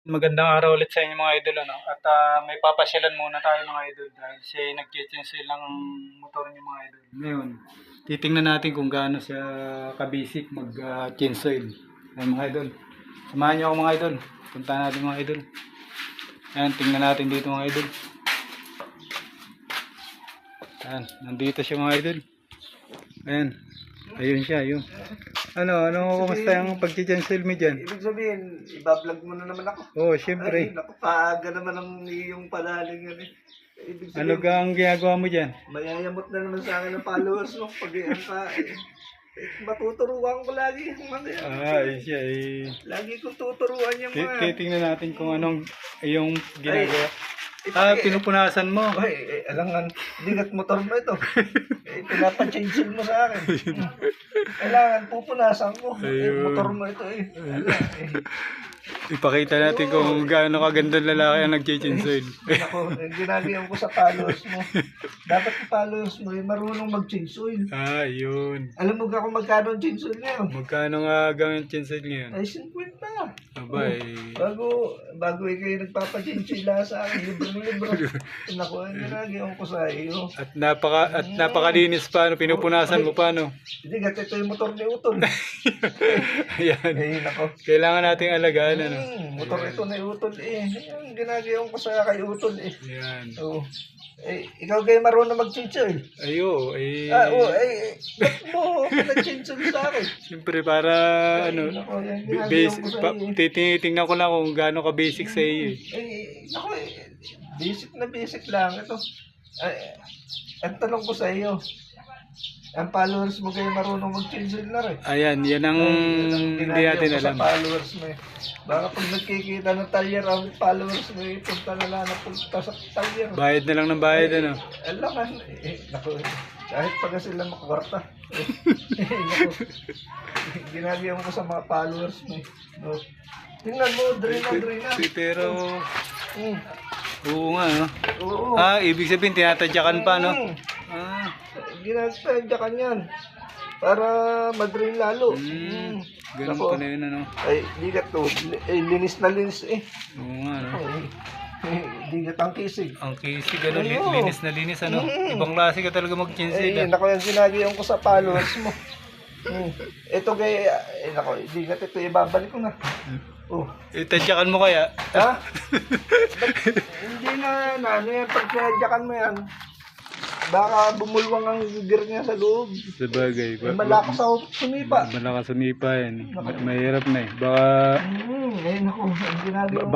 Magandang araw ulit sa inyo mga idol, ano? At may papasyalan muna tayo mga idol dahil siya ay nag-change lang ang motor niya mga idol. Ngayon, titingnan natin kung gaano siya kabasic mag-change oil. Ayan mga idol. Samahan niyo ako mga idol. Punta natin mga idol. Ayan, tingnan natin dito mga idol. Ayan, nandito siya mga idol. Ayan, ayun siya, ayun. Kumusta yung pag-change oil mo dyan? Ibig sabihin, ibablog mo na naman ako. Oo, syempre. Ay, naku, paaga naman ang iyong palaling yan eh. Ibig Ano sabihin, ka ang ginagawa mo dyan? mayayamot na naman sa akin ng followers mo. Pag iyan pa, matuturuan ko lagi yung mga yan. Ayun siya eh. Lagi kong tuturuan yung mga. Titingnan natin kung anong yung ginagawa. Ay, Pinupunasan mo. Ay, alangan, bigat motor mo ito. Pinapa-change mo sa akin. Kailangan pupunasan ko. Ayun. Motor mo ito eh. Ipakita natin kung gaano kagandang lalaki ang nag-change oil. Ako, ginagawa ko sa followers mo. Dapat yung followers mo ay marunong mag-change oil. Yun. Alam mo ka kung magkano ang change oil ngayon? Magkano nga gawin change oil ngayon? Ay, 50. Abay. Bago kayo nagpapa-change oil sa akin, libro. Naku, ang ginagawa ko sa iyo. At napakalinis pa, pinupunasan mo pa, no? Hindi, ito yung motor ni Utol. Ayan. Ay, nako. Kailangan nating alagaan, ano? Motor ito ni Utol eh. Ang ginagawa ko sa kay Utol eh. Ayan. Oo. Eh, ikaw kayo marunong mag-change oil? Ayo, Ba't mo nag-change oil sa akin? siyempre para, ano, Nako, yan ginagawa ko sa iyo. titingnan ko lang kung gaano ka basic sa iyo. Nako basic lang ito. Ang tanong ko sa iyo, ang followers mo kayo marunong mag-change oil na rin. Ayan, yan ang hindi natin alam. Sa followers mo eh. Baka pag nagkikita ng talyer ang followers mo eh, punta na lang na punta sa talyer. Bayad na lang ng bayad, ano? Alam naku, kahit pag sila makwarta. Naku, ginagawa ko sa mga followers mo eh. No. Tingnan mo, drain na. Pero, Mm. oo nga, no? Oo. Ibig sabihin, tinatadyakan pa, no? Ginagtadyakan yan. Para mag-drain lalo. Ganun Nako. pa na yun, ano? Ay, digat to. Linis na linis eh. Oo nga, no? Digat ang kisig. Ang kisig, ano, Ayun. linis na linis, ano? Ibang klase ka talaga mag-change oil, ah. Nako yung ginagawa ko sa followers mo. Ito kay, nako, digat ito, ibabalik ko na. Tadyakan mo kaya? Ha? Hindi na, ano yan, pag sinadyakan mo yan, baka bumulwang ang gear niya sa loob. Sabagay. Malakas ako sumipa. Malakas sumipa yan. Mahirap na eh. Baka Nako, ang ginagawa